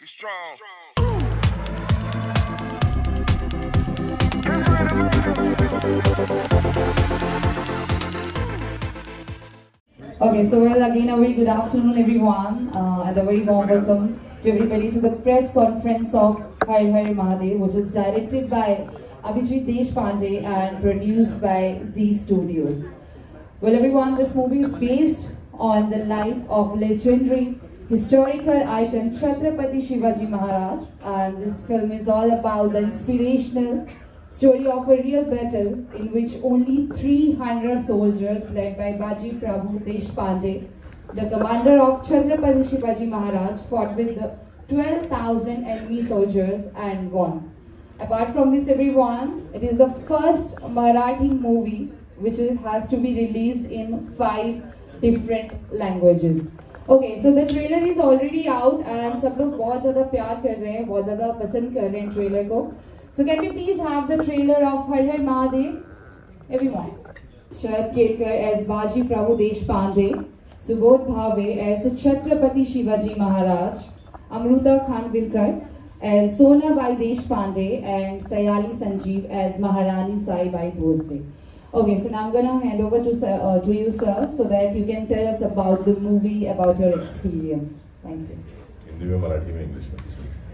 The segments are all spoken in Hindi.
strong. Okay, so well, again, a very good afternoon, everyone, and a very warm welcome to everybody to the press conference of Har Har Mahadev, which is directed by Abhijit Deshpande and produced by Zee Studios. Well, everyone, this movie is based on the life of legendary historical icon Chhatrapati Shivaji Maharaj, and this film is all about the inspirational story of a real battle in which only 300 soldiers led by Baji Prabhu Deshpande, the commander of Chhatrapati Shivaji Maharaj, fought with the 12,000 enemy soldiers and won. Apart from this, everyone, it is the first Marathi movie which has to be released in 5 different languages. Okay, so the trailer is already out and सब लोग बहुत ज़्यादा प्यार कर रहे हैं, बहुत ज़्यादा पसंद कर रहे हैं ट्रेलर को. So can we please have the trailer of Har Har Mahadev? Everyone. Sharad Kelkar as Baji Prabhu Deshpande, Subodh Bhave as Chhatrapati Shivaji Maharaj, Amruta Khanvilkar as Sona Bai Deshpande, and Sayali Sanjeev as Maharani Sai Bai Bhosle. Okay, so now I'm gonna hand over to you, sir, so that you can tell us about the movie, about your experience. Thank you. Hindi में, मराठी में, इंग्लिश में,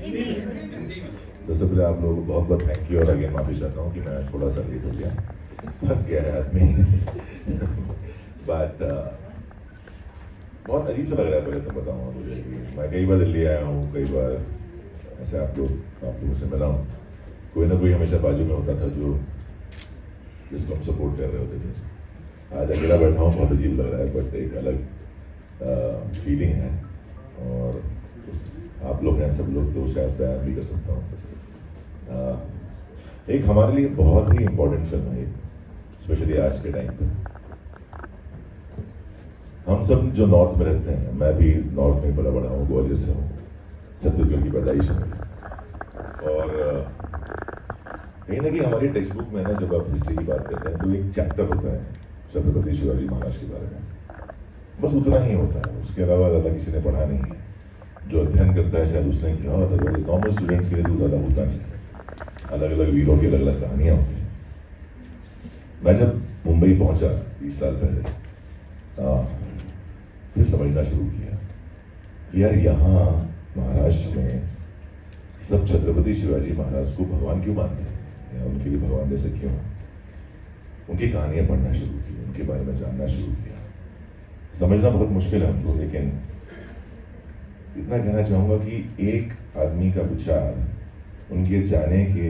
हिंदी में. सबसे पहले आप लोगों को बहुत बहुत थैंक यू और अगेन माफ़ी चाहता हूँ कि मैं थोड़ा सा लेट हो गया, थक गया है आदमी. बट बहुत अजीब सा लग रहा है. पहले तो बताऊँगा मुझे कि मैं कई बार दिल्ली आया हूँ, कई बार ऐसे आप लोगों से मिला हूँ. कोई ना कोई हमेशा बाजू में होता था जो जिसको हम सपोर्ट कर रहे होते थे. आज अकेला बैठा हूँ, बहुत अजीब लग रहा है, बट एक अलग फीलिंग है. और आप लोग हैं, सब लोग, तो शायद बयान भी कर सकता हूँ. एक हमारे लिए बहुत ही इम्पोर्टेंट फिल्म है, स्पेशली आज के टाइम पे. हम सब जो नॉर्थ में रहते हैं, मैं भी नॉर्थ में बड़ा हूँ, ग्वालियर से हूँ, छत्तीसगढ़ की पैदाइश है. और कहीं ना कहीं हमारी टेक्स्ट बुक में ना, जब आप हिस्ट्री की बात करते हैं तो एक चैप्टर होता है छत्रपति शिवाजी महाराज के बारे में. बस उतना ही होता है, उसके अलावा ज़्यादा किसी ने पढ़ा नहीं है. जो अध्ययन करता है शायद उसने किया होता है. नॉर्मल स्टूडेंट्स के लिए तो ज़्यादा होता नहीं है. अलग अलग वीरों की अलग अलग कहानियाँ होती हैं. मैं जब मुंबई पहुंचा 20 साल पहले, फिर समझना शुरू किया कि यार यहाँ महाराष्ट्र में सब छत्रपति शिवाजी महाराज को भगवान क्यों मानते हैं, या उनके लिए भगवान जैसे क्यों. उनकी कहानियाँ पढ़ना शुरू की, उनके बारे में जानना शुरू किया. समझना बहुत मुश्किल है हमको, लेकिन इतना कहना चाहूँगा कि एक आदमी का विचार उनके जाने के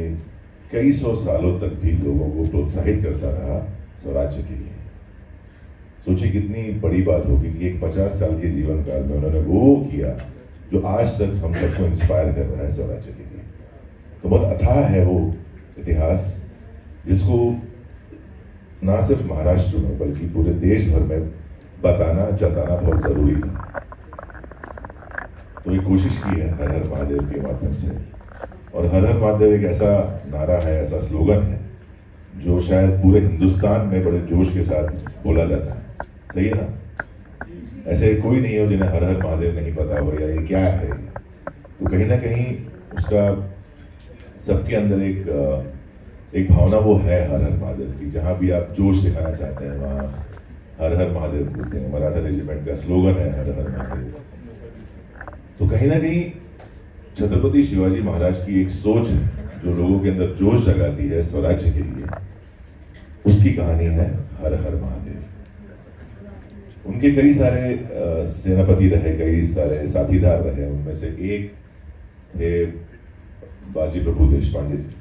कई सौ सालों तक भी लोगों को प्रोत्साहित करता रहा स्वराज्य के लिए. सोचिए कितनी बड़ी बात होगी कि एक 50 साल के जीवन काल में उन्होंने वो किया जो आज तक हम सबको इंस्पायर कर रहा है स्वराज्य के लिए. तो बहुत अथाह है वो इतिहास, जिसको ना सिर्फ महाराष्ट्र में बल्कि पूरे देश भर में बताना, जताना बहुत जरूरी था. तो ये कोशिश की है हर हर महादेव के माध्यम से. और हर हर महादेव एक ऐसा नारा है, ऐसा स्लोगन है जो शायद पूरे हिंदुस्तान में बड़े जोश के साथ बोला जाता है. सही है ना? ऐसे कोई नहीं हो जिन्हें हर हर महादेव नहीं पता हो, या ये क्या है. तो कहीं ना कहीं उसका सबके अंदर एक भावना वो है हर हर महादेव की. जहाँ भी आप जोश दिखाना चाहते हैं वहाँ हर हर महादेव बोलते हैं. मराठा रेजिमेंट का स्लोगन है हर हर महादेव. तो कहीं ना कहीं छत्रपति शिवाजी महाराज की एक सोच है जो लोगों के अंदर जोश जगाती है स्वराज्य के लिए. उसकी कहानी है हर हर महादेव. उनके कई सारे सेनापति रहे, कई सारे साथीदार रहे. उनमें से एक थे बाजी प्रभु देशपांडे जी.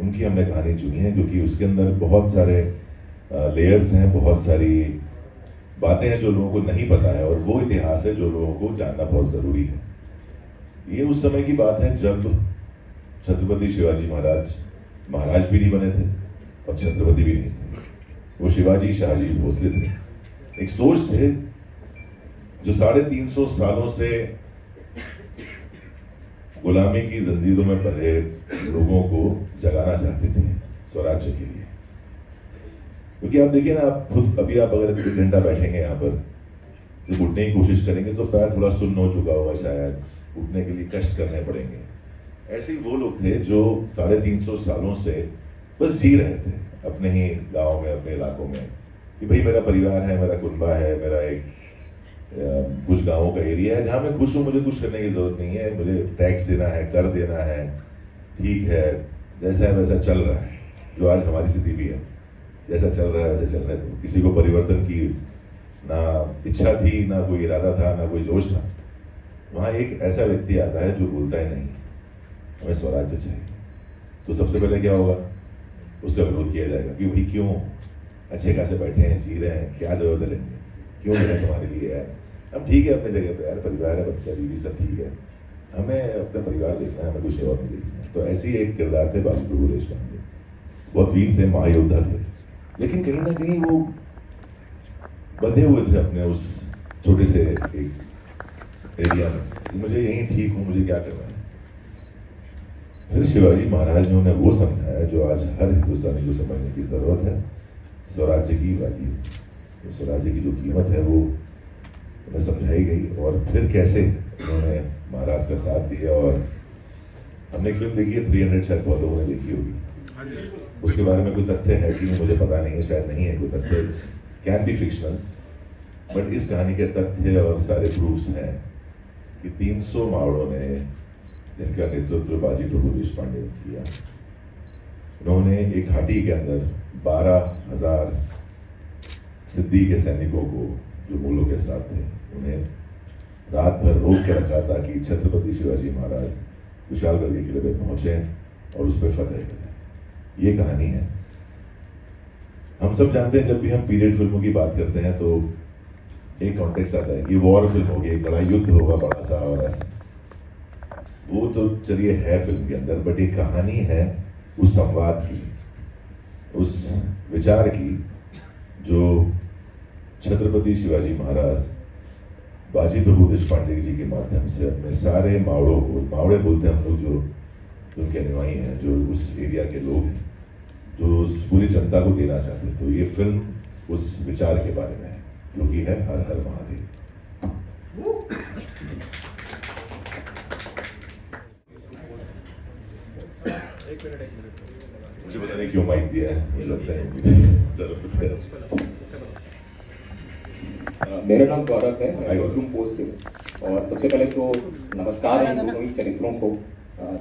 उनकी हमने कहानी चुनी है क्योंकि उसके अंदर बहुत सारे लेयर्स हैं, बहुत सारी बातें हैं जो लोगों को नहीं पता है, और वो इतिहास है जो लोगों को जानना बहुत ज़रूरी है. ये उस समय की बात है जब छत्रपति शिवाजी महाराज भी नहीं बने थे और छत्रपति भी नहीं थे. वो शिवाजी शाहजी भोसले थे. एक सोच थे जो 350 सालों से गुलामी की जंजीरों में बंधे लोगों को जगाना चाहते थे स्वराज्य के लिए. क्योंकि आप देखिए ना, आप खुद अभी आप अगर 1 घंटा बैठेंगे यहाँ पर, जब उठने की कोशिश करेंगे तो पैर थोड़ा सुन्न हो चुका होगा शायद, उठने के लिए कष्ट करने पड़ेंगे। ऐसे ही वो लोग थे जो 350 सालों से बस जी रहे थे अपने ही गाँव में, अपने इलाकों में, कि भाई मेरा परिवार है, मेरा कुनबा है, मेरा एक कुछ गाँवों का एरिया है जहाँ मैं खुश हूँ, मुझे कुछ करने की जरूरत नहीं है, मुझे टैक्स देना है, कर देना है, ठीक है, जैसा है वैसा चल रहा है। जो आज हमारी स्थिति भी है, जैसा चल रहा है वैसे चलने दो। किसी को परिवर्तन की ना इच्छा थी, ना कोई इरादा था, ना कोई जोश था। वहाँ एक ऐसा व्यक्ति आता है जो बोलता है नहीं, हमें स्वराज्य चाहिए, तो सबसे पहले क्या होगा, उसका विरोध किया जाएगा कि भाई क्यों, अच्छे खासे बैठे हैं, जी रहे हैं, क्या जरूरत है लेंगे, क्यों लेना तुम्हारे लिए यार, अब ठीक है अपनी जगह पे यार, परिवार है, बच्चा बीवी सब ठीक है, हमें अपना परिवार देखना है, हमें कुछ और नहीं देखना है। तो ऐसी एक किरदार थे बाजी प्रभु देशपांडे। बहुत वीर थे, महायोद्धा थे, लेकिन कहीं ना कहीं वो बंधे हुए थे अपने उस छोटे से एक एरिया में, मुझे यहीं ठीक हूँ, मुझे क्या करना है। फिर शिवाजी महाराज ने उन्हें वो समझाया जो आज हर हिंदुस्तानी को समझने की जरूरत है, स्वराज्य की वैल्यू, तो स्वराज्य की जो कीमत है वो उन्हें समझाई गई। और फिर कैसे उन्होंने महाराज का साथ दिया। और हमने एक फिल्म देखी है 300, शायद बहुत लोगों ने देखी होगी। उसके बारे में कोई तथ्य है कि मुझे पता नहीं है, शायद नहीं है कोई तथ्य, कैन बी फिक्शनल, बट इस कहानी के तथ्य और सारे प्रूफ्स हैं कि 300 मावड़ों ने, जिनका नेतृत्व बाजी प्रभु देशपांडे ने किया, उन्होंने एक घाटी के अंदर 12,000 सिद्धि के सैनिकों को, जो मूलों के साथ थे, उन्हें रात भर रोक के रखा ताकि छत्रपति शिवाजी महाराज विशालगढ़ के किले पे पहुंचे और उस पर फतेह करें। ये कहानी है। हम सब जानते हैं जब भी हम पीरियड फिल्मों की बात करते हैं तो एक कॉन्टेक्स्ट आता है कि वॉर फिल्म होगी, एक बड़ा युद्ध होगा बड़ा सा और ऐसा, वो तो चलिए है फिल्म के अंदर, बट एक कहानी है उस संवाद की, उस विचार की, जो छत्रपति शिवाजी महाराज बाजी प्रभु देशपांडे जी के माध्यम से अपने सारे मावड़ों को, मावड़े बोलते हैं हम लोग जो उनके अनुयायी हैं, जो उस एरिया के लोग हैं, जो उस पूरी जनता को देना चाहते हैं। तो ये फिल्म उस विचार के बारे में है, जो कि है हर हर महादेव। मुझे पता नहीं क्यों माइक दिया है, मुझे लगता है जरूर। मेरा नाम गौरव है, मैं वॉशरूम पोस्ट से। और सबसे पहले तो नमस्कार इन दोनों ही चरित्रों को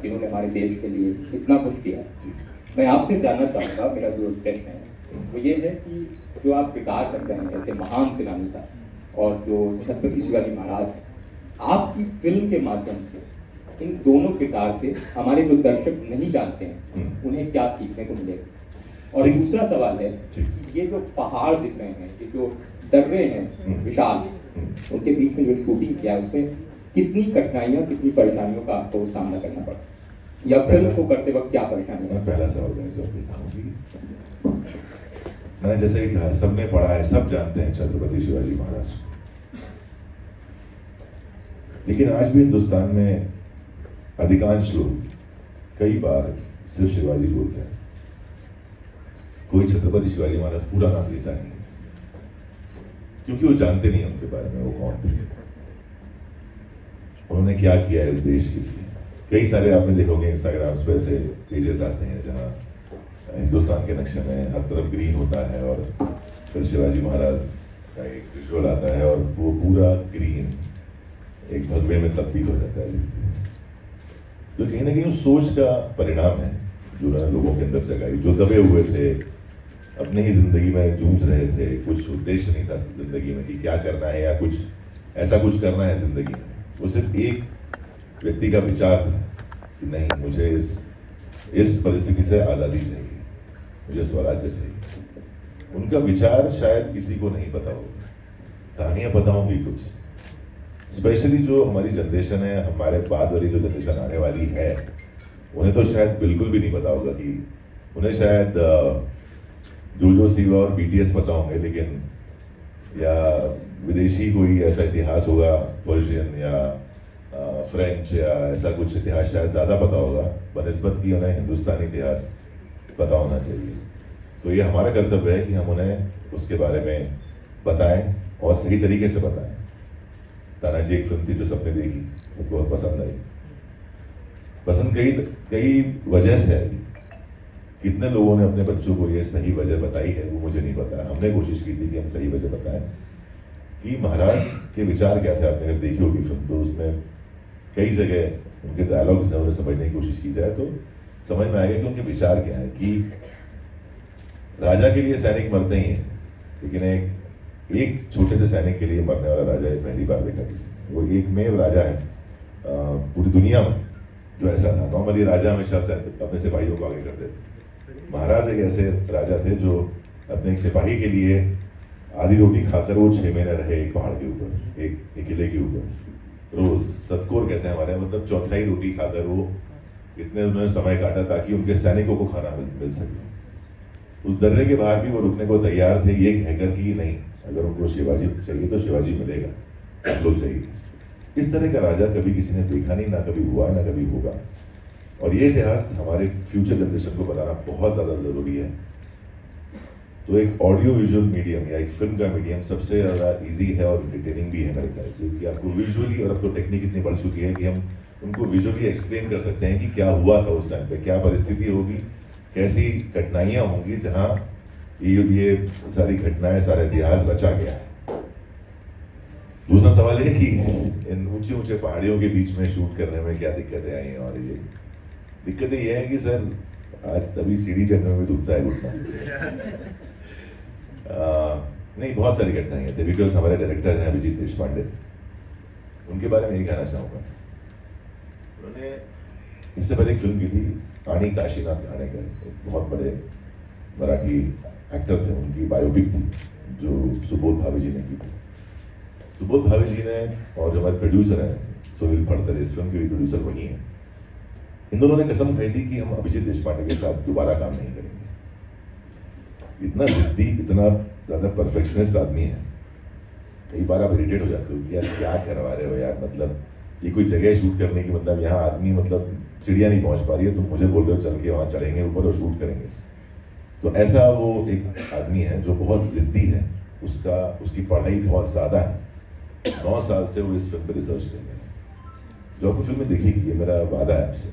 जिन्होंने हमारे देश के लिए इतना कुछ किया। मैं आपसे जानना चाहूँगा, मेरा जो प्रश्न है वो ये है कि जो आप किरदार करते हैं ऐसे महान सेनानी का, और जो छत्रपति शिवाजी महाराज, आपकी फिल्म के माध्यम से इन दोनों किरदार से हमारे जो दर्शक नहीं जानते हैं उन्हें क्या सीखने को मिलेगा। और दूसरा सवाल है कि ये जो पहाड़ दिख रहे हैं, ये जो दर्रे हैं विशाल, उनके बीच में जो शूटिंग किया है उसमें कितनी कठिनाइयां, कितनी परेशानियों का आपको सामना करना पड़ा, या फिल्म को करते वक्त क्या परेशानियां? पहला सवाल है जो मैंने जैसे कि कहा, सबने पढ़ा है, सब जानते हैं छत्रपति शिवाजी महाराज, लेकिन आज भी हिंदुस्तान में अधिकांश लोग कई बार सिर्फ शिवाजी बोलते हैं, कोई छत्रपति शिवाजी महाराज पूरा नाम लेता नहीं, क्योंकि वो जानते नहीं उनके बारे में, वो कौन थे, उन्होंने क्या किया है इस देश के लिए। कई सारे आपने देखोगे इंस्टाग्राम पे ऐसे पेजेस आते हैं जहाँ हिंदुस्तान के नक्शे में हर तरफ ग्रीन होता है और फिर शिवाजी महाराज का एक विजुअल आता है और वो पूरा ग्रीन एक भगवे में तब्दील हो जाता है। तो कहीं ना कहीं उस सोच का परिणाम है जो उन्होंने लोगों के अंदर जगाई, जो दबे हुए थे, अपने ही जिंदगी में जूझ रहे थे, कुछ उद्देश्य नहीं था जिंदगी में कि क्या करना है या कुछ ऐसा कुछ करना है जिंदगी में। वो सिर्फ एक व्यक्ति का विचार था कि नहीं, मुझे इस परिस्थिति से आज़ादी चाहिए, मुझे स्वराज्य चाहिए। उनका विचार शायद किसी को नहीं पता होगा, कहानियां पता होंगी कुछ, स्पेशली जो हमारी जनरेशन है, हमारे बाद वाली जो जनरेशन आने वाली है, उन्हें तो शायद बिल्कुल भी नहीं पता होगा कि उन्हें शायद जोजो सिवा और बीटीएस पता होंगे, लेकिन या विदेशी कोई ऐसा इतिहास होगा, पर्शियन या फ्रेंच या ऐसा कुछ इतिहास शायद ज़्यादा पता होगा बनिस्बत की उन्हें हिंदुस्तानी इतिहास पता होना चाहिए। तो ये हमारा कर्तव्य है कि हम उन्हें उसके बारे में बताएं और सही तरीके से बताएं। तानाजी एक फिल्म थी जो सबने देखी, सबको बहुत पसंद आई। पसंद कई वजह से आई। कितने लोगों ने अपने बच्चों को ये सही वजह बताई है वो मुझे नहीं पता। हमने कोशिश की थी कि हम सही वजह बताएं कि महाराज के विचार क्या थे। आपने अगर देखी होगी फिल्म तो उसमें कई जगह उनके डायलॉग्स हैं, उन्हें समझने की कोशिश की जाए तो समझ में आएगा कि उनके विचार क्या है। कि राजा के लिए सैनिक मरते ही हैं, लेकिन एक छोटे से सैनिक के लिए मरने वाला राजा ये पहली बार देखा किसी ने। वो एकमेव राजा है पूरी दुनिया में जो ऐसा था। नॉर्मली राजा हमेशा अपने सिपाहियों को आगे कर देते। महाराज एक ऐसे राजा थे जो अपने एक सिपाही के लिए आधी रोटी खाकर वो 6 महीने रहे एक पहाड़ के ऊपर, एक किले के ऊपर। रोज सतकोर कहते हैं हमारे, मतलब चौथाई रोटी खाकर वो इतने उन्होंने समय काटा ताकि उनके सैनिकों को खाना मिल सके। उस दर्रे के बाहर भी वो रुकने को तैयार थे, ये कहकर कि नहीं, अगर उनको शिवाजी चाहिए तो शिवाजी मिलेगा, हम लोग चाहिए। इस तरह का राजा कभी किसी ने देखा नहीं, ना कभी हुआ ना कभी होगा। और ये इतिहास हमारे फ्यूचर जनरेशन को बताना बहुत ज़्यादा ज़रूरी है। तो एक ऑडियो विजुअल मीडियम या एक फिल्म का मीडियम सबसे ज़्यादा इजी है और एंटरटेनिंग भी है मेरे ख्याल से, कि आपको विजुअली, और अब तो टेक्निक इतनी बढ़ चुकी है कि हम उनको विजुअली एक्सप्लेन कर सकते हैं कि क्या हुआ था उस टाइम पे, क्या परिस्थिति होगी, कैसी घटनाएं होंगी जहाँ ये सारी घटनाएं, सारा इतिहास रचा गया है। दूसरा सवाल है कि इन ऊंचे ऊंचे पहाड़ियों के बीच में शूट करने में क्या दिक्कतें आई हैं। और ये दिक्कतें ये है कि सर आज तभी सीढ़ी चढ़ने में दुखता है घुटना। नहीं, बहुत सारी घटनाएं थे बिकॉज हमारे डायरेक्टर हैं अभिजीत देशपांडे, उनके बारे में यही कहना चाहूँगा। उन्होंने इससे पहले एक फिल्म की थी आनी काशीनाथ घाणेकर, बहुत बड़े मराठी एक्टर थे, उनकी बायोपिक थी जो सुबोध भावे जी ने की थी। सुबोध भावे जी ने और जो हमारे प्रोड्यूसर हैं सुनील फड़तर, इस फिल्म के भी प्रोड्यूसर वही हैं, इन दोनों ने कसम खाई थी कि हम अभिजीत देशपांडे के साथ दोबारा काम नहीं करेंगे। इतना जिद्दी, इतना ज़्यादा परफेक्शनिस्ट आदमी है। कई बार आप इरिटेट हो जाते हो कि यार क्या करवा रहे हो यार, मतलब ये कोई जगह शूट करने की, मतलब यहाँ आदमी, मतलब चिड़िया नहीं पहुँच पा रही है, तुम मुझे बोल रहे हो चल के वहाँ चढ़ेंगे ऊपर और शूट करेंगे। तो ऐसा वो एक आदमी है जो बहुत जिद्दी है, उसकी पढ़ाई बहुत ज़्यादा है। 9 साल से वो इस फिल्म पर रिसर्च कर रहे हैं, जो आपको फिल्म में दिखेगी, ये मेरा वादा है आपसे।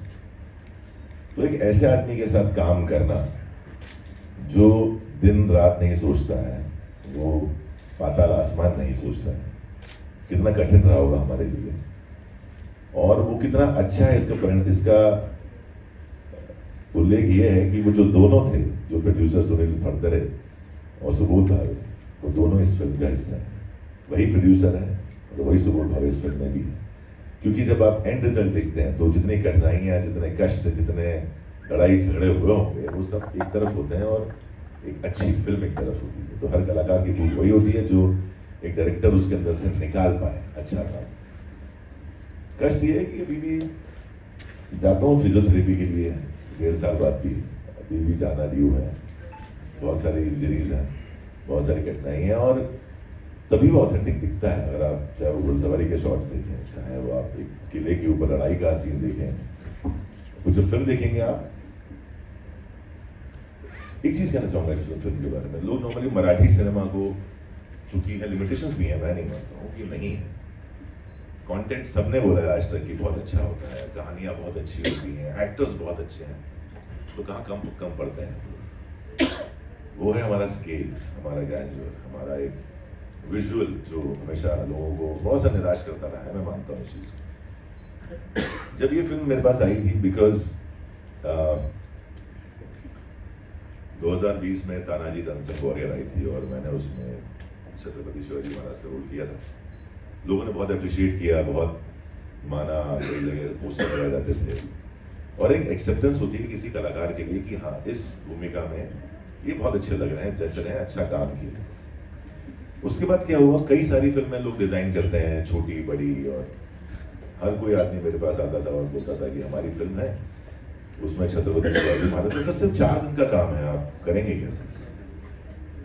तो एक ऐसे आदमी के साथ काम करना जो दिन रात नहीं सोचता है, वो पाताल आसमान नहीं सोचता है, कितना कठिन रहा होगा हमारे लिए। और वो कितना अच्छा है, इसका उल्लेख ये है कि वो जो दोनों थे, जो प्रोड्यूसर सुनील फड़तरे और सुबोध भावे, वो दोनों इस फिल्म का हिस्सा है। वही प्रोड्यूसर है और वही सुबोध भावे इस फिल्म में भी है। क्योंकि जब आप एंड रिजल्ट देखते हैं तो जितनी कठिनाइयाँ, जितने कष्ट, जितने लड़ाई झगड़े हुए होंगे, वो सब एक तरफ होते हैं और एक अच्छी फिल्म एक तरफ होती है। तो हर कलाकार की भूल वही होती है जो एक डायरेक्टर उसके अंदर से निकाल पाए अच्छा काम। कष्ट ये है कि अभी भी जाता हूँ फिजियोथेरेपी के लिए 1.5 साल बाद भी, अभी भी जाना ड्यू है। बहुत सारी इंजरीज हैं, बहुत सारी कठिनाई हैं, और तभी वो ऑथेंटिक दिखता है। अगर आप चाहे वो घुड़सवारी के शॉट्स देखें, चाहे वो आप एक किले के ऊपर लड़ाई का सीन देखें, वो जो फिल्म देखेंगे आप, एक चीज कहना चाहूंगा इस फिल्म के बारे में। लोग नॉर्मली मराठी सिनेमा को, चूंकि है लिमिटेशंस भी हैं, मैं नहीं मानता हूँ कि नहीं है। कंटेंट सबने बोला है आज तक कि बहुत अच्छा होता है, कहानियां बहुत अच्छी होती हैं, एक्टर्स बहुत अच्छे हैं, तो कहाँ कम पड़ते हैं। वो है हमारा स्केल, हमारा ग्रैंडर, हमारा एक विजुअल जो हमेशा लोगों को थोड़ा सा निराश करता रहा है। मैं मानता हूँ इस चीज़ को। जब ये फिल्म मेरे पास आई थी, बिकॉज 2020 में तानाजी तानसेन वॉरियर आई थी और मैंने उसमें छत्रपति शिवाजी महाराज का रोल किया था। लोगों ने बहुत अप्रिशिएट किया, बहुत माना, कई जगह पोस्टर लगाए जाते थे, और एक एक्सेप्टेंस होती है किसी कलाकार के लिए कि हाँ, इस भूमिका में ये बहुत अच्छे लग रहे हैं, जच रहे हैं, अच्छा काम किया। उसके बाद क्या हुआ, कई सारी फिल्में लोग डिजाइन करते हैं, छोटी बड़ी, और हर कोई आदमी मेरे पास आता था और बोलता था कि हमारी फिल्म है, उसमें छत्रपति शिवाजी महाराज, सर सिर्फ 4 दिन का काम है, आप करेंगे कैसे?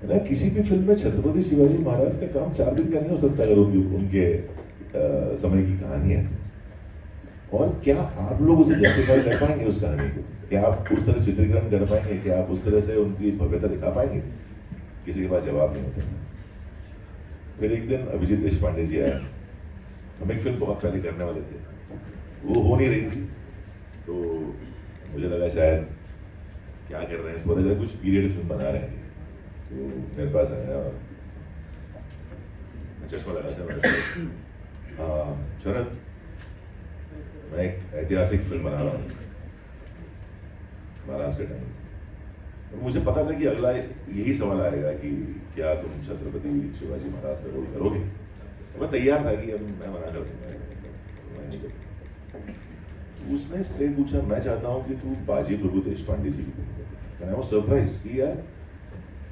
ना, किसी भी फिल्म में छत्रपति शिवाजी महाराज का काम 4 दिन का नहीं हो सकता अगर उनके समय की कहानी है। और क्या आप लोग उसे जस्टिफाई कर पाएंगे उस कहानी को? क्या आप उस तरह चित्रीकरण कर पाएंगे? क्या आप उस तरह से उनकी भव्यता दिखा पाएंगे? किसी के पास जवाब नहीं होता। फिर एक दिन अभिजीत देशपांडे जी आए हम एक फिल्म बहुत पहले करने वाले थे, वो हो नहीं रही थी, तो मुझे लगा शायद क्या कर रहे हैं, पता चला कुछ पीरियड फिल्म बना रहे हैं, तो मेरे पास आया और चश्मा लगा था, शरद मैं एक ऐतिहासिक फिल्म बना रहा हूँ महाराज के टाइम। तो मुझे पता था कि अगला यही सवाल आएगा कि क्या तुम छत्रपति शिवाजी महाराज का रोल करोगे, तो मैं तैयार था कि अब मैं मना कर दूंगा, मैं नहीं करूँगा। तो उसने स्ट्रेट पूछा, मैं चाहता हूँ कि तू बाजी प्रभु देशपांडे जी की फिल्म कर। वो सरप्राइज कि यार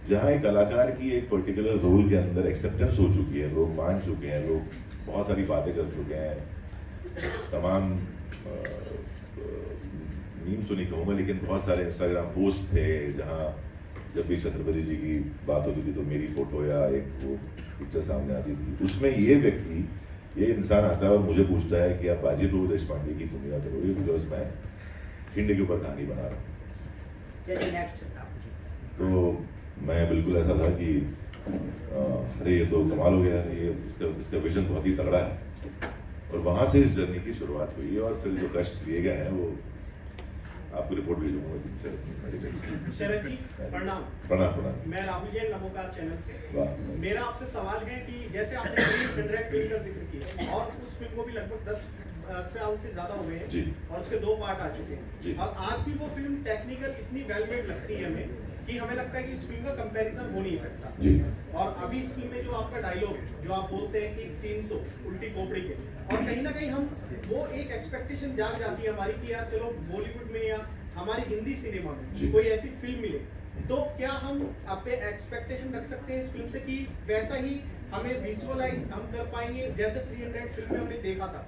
जहाँ एक कलाकार की एक पर्टिकुलर रोल के अंदर एक्सेप्टेंस हो चुकी है, लोग मान चुके हैं, लोग बहुत सारी बातें कर चुके हैं, तमाम मीम्स तो नहीं कहूँगा लेकिन बहुत सारे इंस्टाग्राम पोस्ट थे जहाँ जब भी छत्रपति जी की बात होती थी तो मेरी फोटो या एक वो पिक्चर सामने आती थी। उसमें ये व्यक्ति, ये इंसान आता है और मुझे पूछता है कि आप बाजी प्रभु देशपांडे की भूमिका करोगे, बिकॉज मैं हिंड के ऊपर कहानी बना रहा हूँ। तो मैं बिल्कुल ऐसा था कि अरे ये तो कमाल हो गया, ये इसका विजन बहुत ही तगड़ा है। और वहां से इस जर्नी की शुरुआत हुई है और फिर जो कष्ट लिए गए हैं वो आपको रिपोर्ट भेजूंगा। शरद जी प्रणाम। प्रणाम। मैं राहुल जैन नमोकार चैनल से। मेरा आपसे सवाल है कि जैसे आपने पेनड्राइव फिल्म का जिक्र किया और उस फिल्म को भी लगभग 10 साल से ज्यादा हुए हैं और उसके 2 पार्ट आ चुके हैं और आज भी वो फिल्म टेक्निकल इतनी वेल मेड लगती है हमें कि हमें लगता है कि इस फिल्म का कंपैरिजन हो नहीं सकता। और अभी इस फिल्म में जो आपका डायलॉग जो आप बोलते हैं कि 300 उल्टी खोपड़ी के, और कहीं ना कहीं हम वो एक एक्सपेक्टेशन जाग जाती है हमारी कि यार चलो बॉलीवुड में या हमारी हिंदी सिनेमा में कोई ऐसी फिल्म मिले, तो क्या हम अपने एक्सपेक्टेशन रख सकते हैं इस फिल्म से कि वैसा ही हमें विजुअलाइज हम कर पाएंगे जैसे 300 फिल्म में हमने देखा था?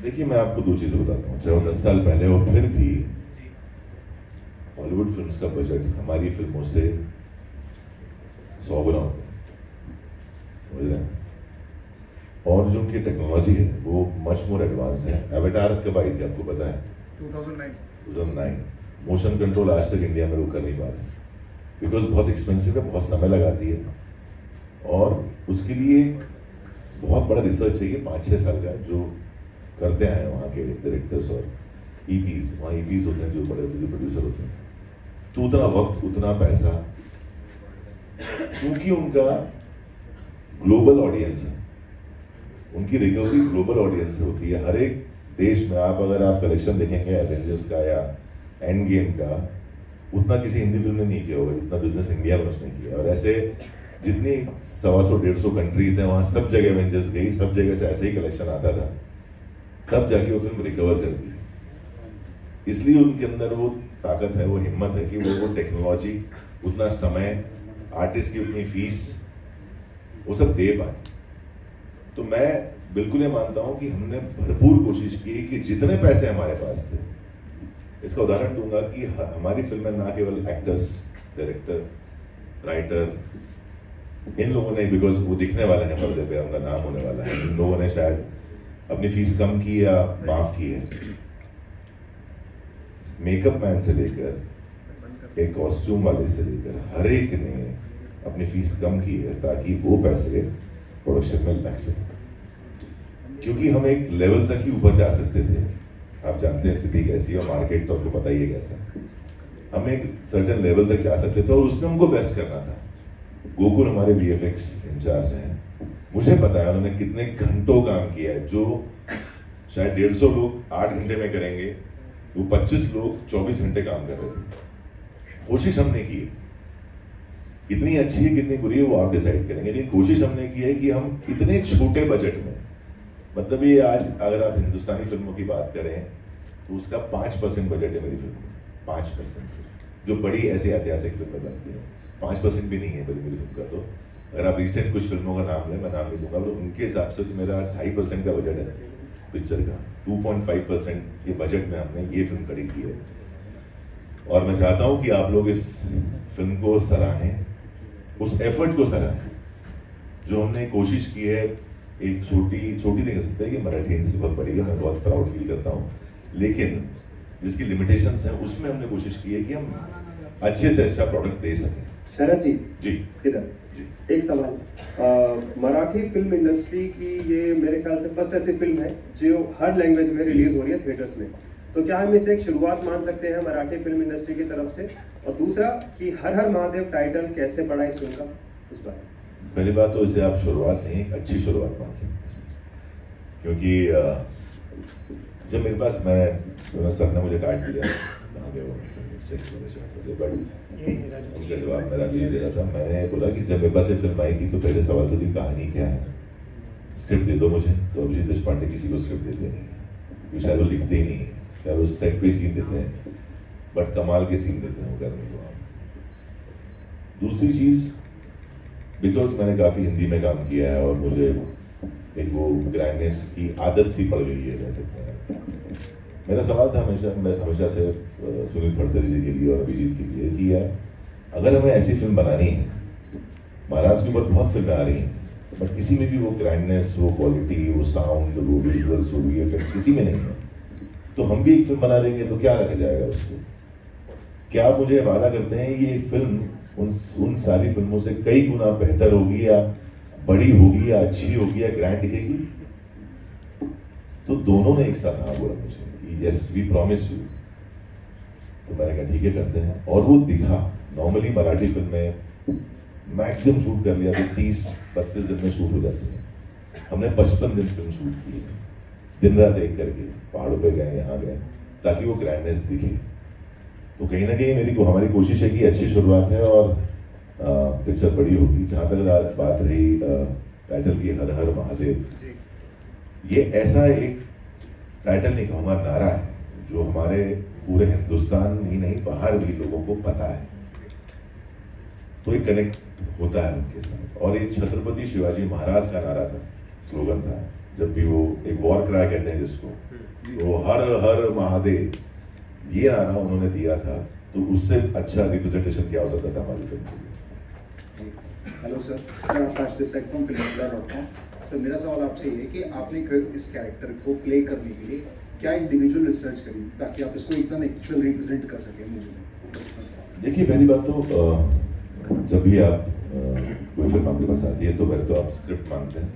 देखिए मैं आपको 2 चीजें बताता हूँ, चाहे 10 साल पहले और फिर भी हॉलीवुड फिल्म्स का बजट हमारी फिल्मों से 100 गुना होता है, समझ रहे हैं? और जो उनकी टेक्नोलॉजी है वो मच मोर एडवांस है। एवेटार कब आई थी आपको पता है? 2009। मोशन कंट्रोल आज तक इंडिया में लोग कर नहीं पा रहे बिकॉज बहुत एक्सपेंसिव है, बहुत समय लगाती है और उसके लिए एक बहुत बड़ा रिसर्च चाहिए 5-6 साल का, जो करते हैं वहाँ के डायरेक्टर्स और ईपीज, वहाँ ईपीज होते हैं जो बड़े जो प्रोड्यूसर होते हैं, तो उतना वक्त उतना पैसा, क्योंकि उनका ग्लोबल ऑडियंस है, उनकी रिकवरी ग्लोबल ऑडियंस से होती है। हर एक देश में अगर आप कलेक्शन देखेंगे एवेंजर्स का या एंड गेम का, उतना किसी हिंदी फिल्म ने नहीं किया होगा जितना बिजनेस इंडिया में उसने किया। और ऐसे जितनी 100-150 कंट्रीज हैं वहाँ सब जगह एवेंजर्स गई, सब जगह से ऐसे ही कलेक्शन आता था, तब जाके वो फिल्म रिकवर करती है। इसलिए उनके अंदर वो ताकत है, वो हिम्मत है कि वो टेक्नोलॉजी, उतना समय, आर्टिस्ट की उतनी फीस, वो सब दे पाए। तो मैं बिल्कुल ये मानता हूं कि हमने भरपूर कोशिश की कि जितने पैसे हमारे पास थे, इसका उदाहरण दूंगा कि हमारी फिल्म में ना केवल एक्टर्स, डायरेक्टर, राइटर, इन लोगों ने, बिकॉज वो दिखने वाले हैं पर्दे पे, उनका नाम होने वाला है, इन लोगों ने शायद अपनी फीस कम की या माफ की है। मेकअप मैन से लेकर एक कॉस्ट्यूम वाले से लेकर हर एक ने अपनी फीस कम की है ताकि वो पैसे प्रोडक्शन में लग सके, क्योंकि हम एक लेवल तक ही ऊपर जा सकते थे। आप जानते हैं स्थिति कैसी है, मार्केट तो आपको पता ही है कैसा। हम एक सर्टेन लेवल तक जा सकते थे और उसमें हमको बेस्ट करना था। गोकुल हमारे वीएफएक्स इंचार्ज हैं, मुझे पता है उन्होंने कितने घंटों काम किया है। जो शायद 150 लोग 8 घंटे में करेंगे, वो 25 लोग 24 घंटे काम कर रहे थे। कोशिश हमने की है, कितनी अच्छी है कितनी बुरी है वो आप डिसाइड करेंगे, लेकिन कोशिश हमने की है कि हम इतने छोटे बजट में, मतलब ये आज अगर आप हिंदुस्तानी फिल्मों की बात करें तो उसका 5% बजट है मेरी फिल्म में, 5% से, जो बड़ी ऐसी ऐतिहासिक फिल्में बनती हैं 5% भी नहीं है मेरी फिल्म का। तो अगर आप रिसेंट कुछ फिल्मों का नाम लें, मैं नाम नहीं दूंगा, तो उनके हिसाब से तो मेरा 2.5% का बजट है पिक्चर का, 2.5% ये बजट में हमने ये फिल्म खड़ी की है। और मैं चाहता हूं कि आप लोग इस फिल्म को सराहें, उस एफर्ट को सराहें जो हमने कोशिश की है। एक छोटी नहीं कह सकते कि मराठी इंडस्ट्री बहुत बड़ी है, मैं बहुत प्राउड फील करता हूँ, लेकिन जिसकी लिमिटेशंस हैं उसमें हमने कोशिश की है कि हम अच्छे से अच्छा प्रोडक्ट दे सकें। शरद जी जी इधर एक सवाल, मराठी फिल्म इंडस्ट्री की ये मेरे ख्याल से फर्स्ट ऐसी फिल्म है जो हर लैंग्वेज में रिलीज हो रही है थिएटर्स में, तो क्या हम इसे एक शुरुआत मान सकते हैं मराठी फिल्म इंडस्ट्री की तरफ से? और दूसरा कि हर हर महादेव टाइटल कैसे पड़ा इस फिल्म का, उस बारे में। पहली बात तो इसे आप शुरुआत नहीं, एक अच्छी शुरुआत मान सकते हैं, क्योंकि जब मेरे पास मैं सर ने मुझे काट दिया बट उनका जवाब मेरा भी दे रहा था। मैंने बोला कि जब मेरे पास ये फिल्म आई थी तो पहले सवाल तो थी कहानी क्या है, स्क्रिप्ट दे दो मुझे। तो अभिजीत देशपांडे किसी को स्क्रिप्ट देते नहीं है, शायद वो लिखते ही नहीं है, शायद वो सेट पे सीन देते हैं, बट कमाल के सीन देते हैं वो करने को। दूसरी चीज, बिकॉज मैंने काफी हिंदी में काम किया है और मुझे एक वो ग्रैंडनेस की आदत सी पड़ गई है कह सकते हैं। मेरा सवाल था हमेशा से सुनील फड़तरी जी के लिए और अभिजीत के लिए कि यार अगर हमें ऐसी फिल्म बनानी है, महाराज के ऊपर बहुत फिल्में आ रही हैं बट किसी में भी वो ग्रैंडनेस, वो क्वालिटी, वो साउंड, वो विजुअल्स, वो वीएफएक्स किसी में नहीं है, तो हम भी एक फिल्म बना देंगे तो क्या रखा जाएगा उससे? क्या आप मुझे वादा करते हैं ये फिल्म उन सारी फिल्मों से कई गुना बेहतर होगी या बड़ी होगी या अच्छी होगी या ग्रैंड दिखेगी? तो दोनों ने एक साथ हाँ बोला मुझे, यस वी प्रॉमिस यू। तो मैंने कहा ठीक है करते हैं, और वो दिखा। नॉर्मली मराठी फिल्म में मैक्सिमम शूट कर लिया तो 30-32 दिन में शूट हो जाती है। हमने 55 दिन फिल्म शूट की, दिन रात एक करके, पहाड़ों पे गए, यहाँ गए, ताकि वो ग्रैंडनेस दिखे। तो कहीं ना कहीं हमारी कोशिश है कि अच्छी शुरुआत है और पिक्चर बड़ी होगी। जहाँ तक बात रही टाइटल की, हर हर महादेव, ये ऐसा एक टाइटल नहीं कहूँगा, नारा है जो हमारे पूरे हिंदुस्तान ही नहीं बाहर भी लोगों को पता है, तो एक कनेक्ट होता है उनके साथ। और एक छत्रपति शिवाजी महाराज का नारा था, स्लोगन था, जब भी वो एक वॉर क्राई कहते हैं जिसको, तो हर हर महादेव, ये नारा उन्होंने दिया था, तो उससे अच्छा रिप्रेजेंटेशन क्या हो सकता था हमारी फिल्म के लिए। हेलो सर, सर मेरा सवाल आपसे ये है कि आपने इस कैरेक्टर को प्ले करने के लिए क्या इंडिविजुअल रिसर्च करी ताकि आप इसको एकदम एक्चुअल रिप्रेजेंट कर सकें मूवी में? देखिए पहली बात तो जब भी आप कोई फिल्म आपके पास आती है तो पहले तो आप स्क्रिप्ट मांगते हैं,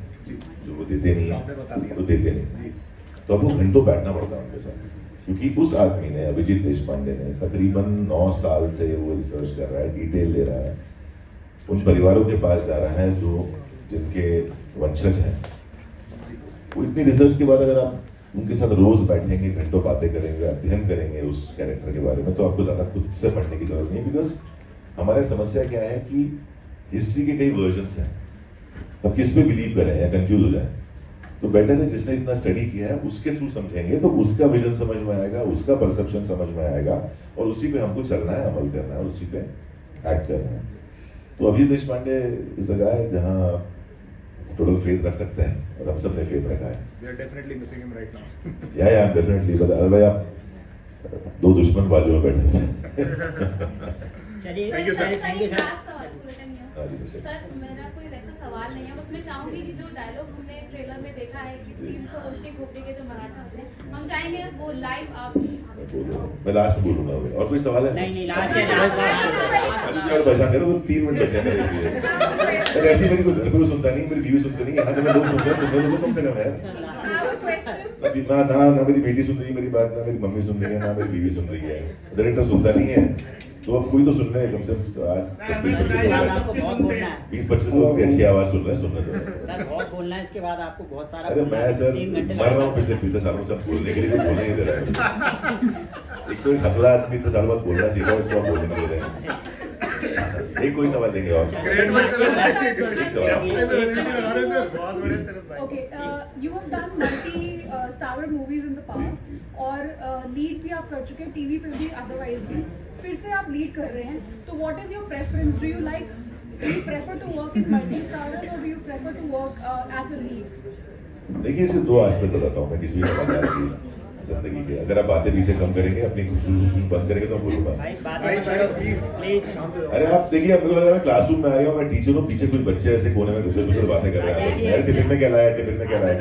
जो वो देते नहीं है तो देते नहीं, तो आपको घंटों बैठना पड़ता है उनके साथ, क्योंकि उस आदमी ने, अभिजीत देशपांडे ने, तकरीबन 9 साल से वो रिसर्च कर रहा है, डिटेल ले रहा है, उन परिवारों के पास जा रहा है जो जिनके वंशज हैं। वो इतनी रिसर्च के बाद अगर आप उनके साथ रोज बैठेंगे, घंटों बातें करेंगे, अध्ययन करेंगे उस कैरेक्टर के बारे में, तो आपको ज्यादा खुद से पढ़ने की जरूरत नहीं। बिकॉज हमारी समस्या क्या है कि हिस्ट्री के कई वर्जन्स हैं, अब किस पे बिलीव करें या कंफ्यूज हो जाए, तो बेटर है जिसने इतना स्टडी किया है उसके थ्रू समझेंगे तो उसका विजन समझ में आएगा, उसका परसेप्शन समझ में आएगा, और उसी पे हमको चलना है, अमल करना है, उसी पे एक्ट करना है। तो अभिजीत देशपांडे इस जगह है जहाँ टोटल फेथ रख सकते हैं, और हम सब ने फेथ रखा है। We are definitely missing him right now. या डेफिनेटली, भाई आप 2 दुश्मन बाजू में बैठे थे। चलिए Thank you, sir. Thank you sir. Sir मेरा कोई वैसा सवाल नहीं है, बस मैं चाहूंगी कि जो डायलॉग हमने ट्रेलर में देखा है कि 300 उल्टे खोपड़ी के जो मराठा होते हैं, हम चाहेंगे वो लाइव आप। मैं लास्ट में बोलूंगा, और कोई सवाल है? नहीं लास्ट और बचा करो तो 3 मिनट बचे मेरे लिए। और ऐसी मेरी कोई घर पे सुनता नहीं, मेरी बीवी सुनती नहीं, यहाँ पे लोग सुन रहे हैं, सुनने तो कम से कम है। अभी ना मेरी बेटी सुन रही है मेरी बात, ना मेरी मम्मी सुन रही है, ना मेरी बीवी सुन रही है, डायरेक्टर सुनता नहीं है, तो अब कोई तो सुन रहे हैं, कम से कम 20-25 लोग अच्छी आवाज सुन रहे हैं, सुनने दो। बहुत बोलना है इसके बाद आपको बहुत सारा। अरे मैं सर मर रहा हूँ पिछले सालों से, बोलने के लिए बोलने नहीं दे रहा है। एक तो एक हकला आदमी 10 साल बाद बोलना सीखा, उसको आप बोलने नहीं दे रहे हैं। एक कोई सवाल देंगे और एक सवाल। Okay, you have done multi-star movies in the past और लीड भी आप कर चुके हैं टीवी पे भी, अदरवाइज भी फिर से आप लीड कर रहे हैं, तो what is your preference? Do you prefer to work in multi-stars or do you prefer to work as a lead? देखिए इसे 2 एस्पेक्ट बताता हूँ मैं किसी भी कलाकार की जिंदगी के। अगर आप बातें पीछे कम करेंगे, अपनी खुशबू बंद करेंगे तो बोलूंगा। अरे आप देखिए, अब मेरे को लग रहा है क्लासरूम में आया हूँ, मैं टीचर हूँ, पीछे कुछ बच्चे ऐसे कोने में घुसर बातें कर रहे हैं, टिफिन में क्या लाया, टिफिन में क्या लाया।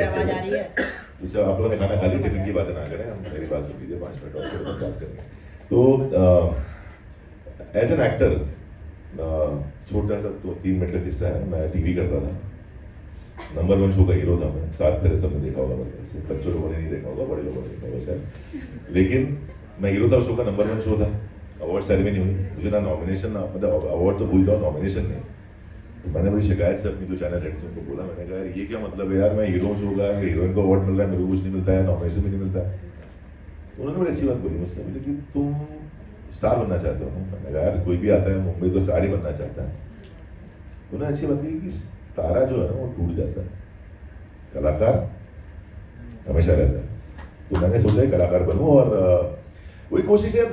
तो आप लोगों ने खाना खा लिया, टिफिन की बातें ना करें, हम मेरी बात सुन लीजिए 5 मिनट और बात करेंगे। तो एज एन एक्टर छोटा सा 3 मिनट का किस्सा है। मैं टीवी करता था, नंबर 1 शो का हीरो था मैं। 7 तरह सबने देखा होगा मेरे से, बच्चों लोगों ने नहीं देखा होगा, बड़े लोगों ने देखा होगा शायद, लेकिन मैं हीरो था। शो का नंबर 1 शो था। अवार्ड सेरेमनी हुई, मुझे ना नॉमिनेशन ना मतलब अवार्ड तो भूल जाओ, नॉमिनेशन नहीं। तो मैंने बड़ी शिकायत से अपनी जो चैनल हेड से उनको बोला, मैंने कहा यार ये क्या मतलब है यार, मैं हीरो शो का हीरोइन को अवार्ड मिल रहा है, मेरे को कुछ नहीं मिलता है, नॉमिनेशन भी नहीं मिलता है। तो उन्होंने बड़ी अच्छी बात बोली मुझसे, बोले कि तुम स्टार बनना चाहते हो। मैंने कहा यार कोई भी आता है मुंबई तो स्टार ही बनना चाहता है। उन्होंने अच्छी बात कही कि तारा जो है ना वो टूट जाता है, कलाकार हमेशा रहता है। तो मैंने सोचा कलाकार बनूं और वही कोशिश है।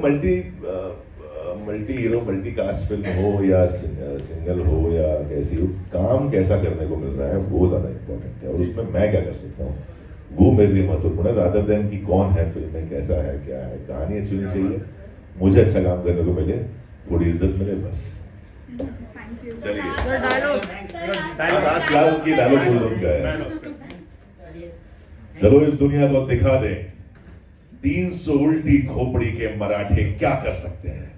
Multi hero multi cast film हो या सिंगल हो या कैसी हो, काम कैसा करने को मिल रहा है वो ज्यादा इंपॉर्टेंट है, और उसमें मैं क्या कर सकता हूँ वो मेरे लिए महत्वपूर्ण है, रादर देन कि कौन है फिल्म में, कैसा है, क्या है। कहानी अच्छी होनी चाहिए, मुझे अच्छा काम करने को मिले, थोड़ी इज्जत मिले, बस। चलिए डायलॉग बोल उनका है, चलो इस दुनिया को दिखा दे 300 उल्टी खोपड़ी के मराठे क्या कर सकते हैं।